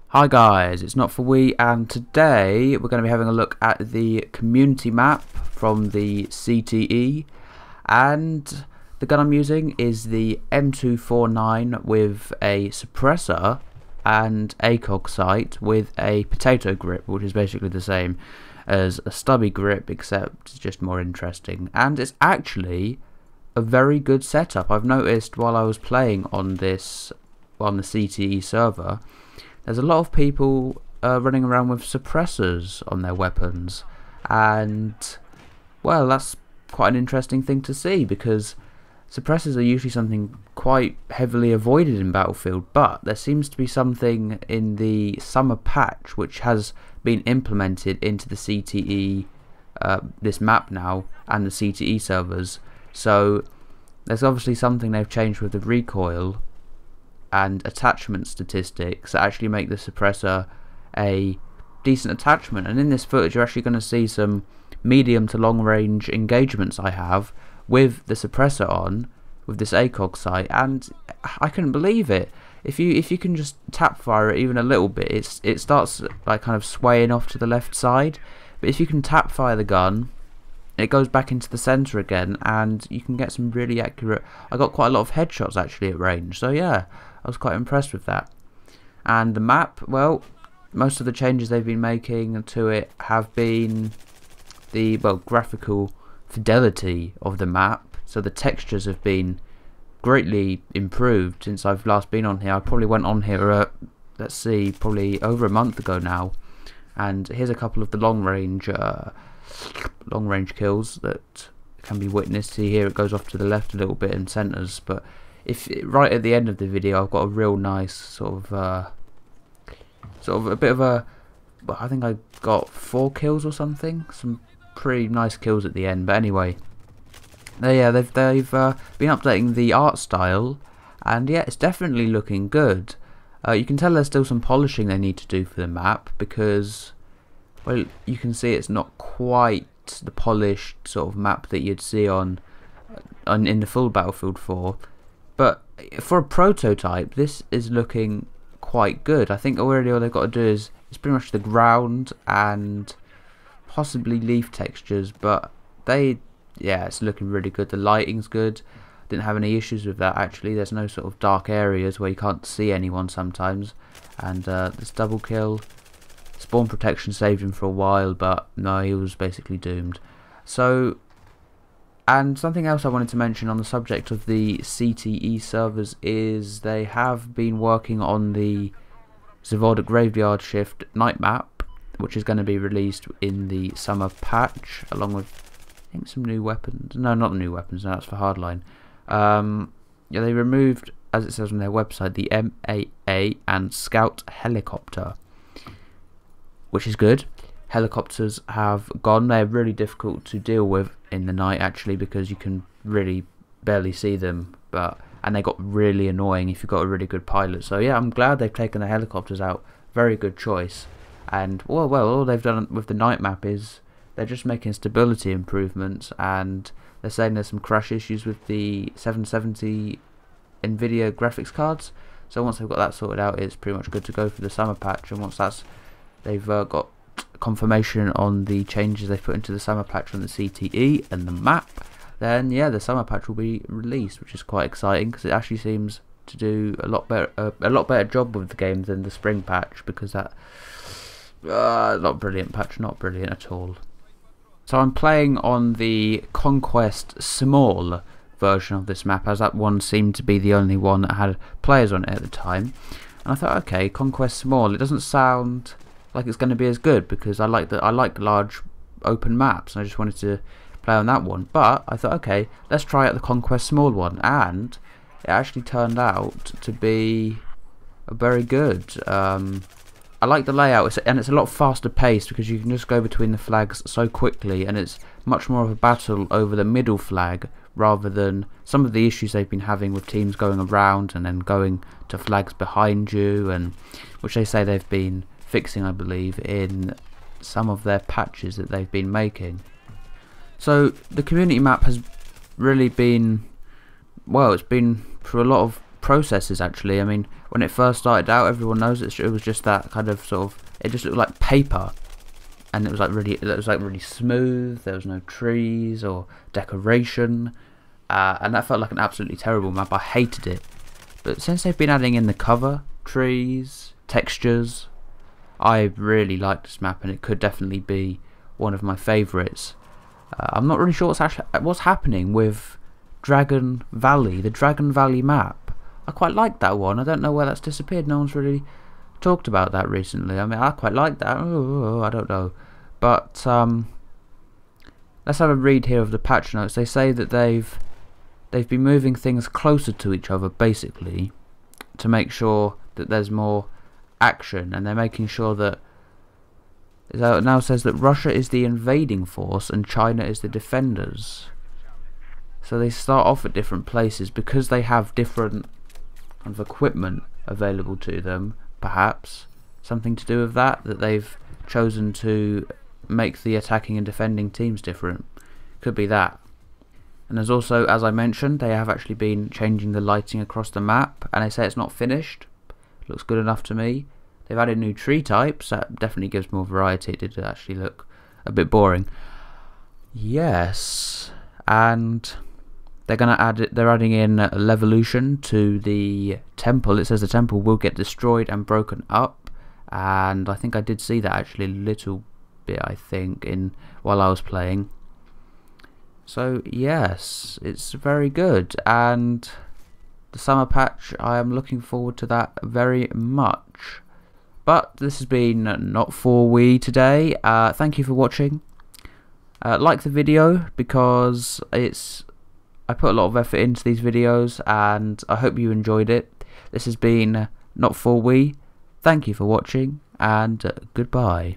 Hi guys, it's Not For We, and today we're going to be having a look at the community map from the CTE, and the gun I'm using is the M249 with a suppressor and ACOG sight with a potato grip, which is basically the same as a stubby grip except just more interesting, and it's actually a very good setup. I've noticed while I was playing on this on the CTE server, there's a lot of people running around with suppressors on their weapons, and well, that's quite an interesting thing to see because suppressors are usually something quite heavily avoided in Battlefield, but there seems to be something in the summer patch which has been implemented into the CTE, this map now, and the CTE servers. So there's obviously something they've changed with the recoil and attachment statistics that actually make the suppressor a decent attachment, and in this footage you're actually going to see some medium to long range engagements I have with the suppressor on with this ACOG sight, and I couldn't believe it. If you can just tap fire it even a little bit, it starts like kind of swaying off to the left side, but if you can tap fire the gun, it goes back into the center again, and you can get some really accurate. I got quite a lot of headshots actually at range, so yeah, I was quite impressed with that. And the map, well, most of the changes they've been making to it have been the graphical fidelity of the map. So the textures have been greatly improved since I've last been on here. I probably went on here, let's see, probably over a month ago now. And here's a couple of the long range kills that can be witnessed. See here, it goes off to the left a little bit in centers, but right at the end of the video I've got a real nice sort of a bit of a, well, I think I got 4 kills or something, some pretty nice kills at the end. But anyway, they've been updating the art style, and yeah, it's definitely looking good. You can tell there's still some polishing they need to do for the map because, well, you can see it's not quite the polished sort of map that you'd see in the full Battlefield 4. But for a prototype, this is looking quite good. I think already all they've got to do is pretty much the ground and possibly leaf textures, but it's looking really good. The lighting's good. Didn't have any issues with that actually. There's no sort of dark areas where you can't see anyone sometimes. And this double kill, spawn protection saved him for a while, but no, he was basically doomed. So, and something else I wanted to mention on the subject of the CTE servers is they have been working on the Zavoda Graveyard Shift night map, which is going to be released in the summer patch, along with, I think, some new weapons. No, not the new weapons, no, that's for Hardline. Yeah, they removed, as it says on their website, the MAA and Scout helicopter, which is good. Helicopters have gone. They're really difficult to deal with in the night actually because you can really barely see them, and they got really annoying if you've got a really good pilot. So yeah, I'm glad they've taken the helicopters out. Very good choice. And well, all they've done with the night map is they're just making stability improvements, and they're saying there's some crash issues with the 770 Nvidia graphics cards. So once they've got that sorted out, it's pretty much good to go for the summer patch. And once they've got confirmation on the changes they've put into the summer patch on the CTE and the map, then yeah, the summer patch will be released, which is quite exciting because it actually seems to do a lot better job with the game than the spring patch, because that not brilliant patch, not brilliant at all. So I'm playing on the Conquest Small version of this map, as that one seemed to be the only one that had players on it at the time. And I thought, okay, Conquest Small, it doesn't sound like it's going to be as good because I like large open maps, and I just wanted to play on that one. But I thought, okay, let's try out the Conquest Small one, and it actually turned out to be very good. I like the layout, and it's a lot faster paced because you can just go between the flags so quickly, and it's much more of a battle over the middle flag rather than some of the issues they've been having with teams going around and then going to flags behind you, and which they say they've been fixing, I believe, in some of their patches that they've been making. So the community map has really been well, it's been through a lot of processes actually. I mean, when it first started out, everyone knows it was just that kind of sort of, it just looked like paper, and it was like really smooth. There was no trees or decoration, and that felt like an absolutely terrible map. I hated it. But since they've been adding in the cover, trees, textures, I really like this map, and it could definitely be one of my favourites. I'm not really sure what's happening with Dragon Valley, the Dragon Valley map. I quite like that one. I don't know where that's disappeared. No one's really talked about that recently. I mean, I quite like that. Oh, I don't know. But let's have a read here of the patch notes. They say that they've been moving things closer to each other, basically, to make sure that there's more action, and they're making sure that it now says that Russia is the invading force and China is the defenders. So they start off at different places because they have different kind of equipment available to them. Perhaps something to do with that they've chosen to make the attacking and defending teams different. Could be that. And there's also, as I mentioned, they have actually been changing the lighting across the map, and they say it's not finished. Looks good enough to me. They've added new tree types. That definitely gives more variety. It did actually look a bit boring. Yes, and they're adding in Levolution to the temple. It says the temple will get destroyed and broken up, and I think I did see that actually a little bit, I think, while I was playing. So yes, it's very good, and the summer patch, I am looking forward to that very much. But this has been Not For We today. Thank you for watching. Like the video, because I put a lot of effort into these videos, and I hope you enjoyed it. This has been Not For We. Thank you for watching, and goodbye.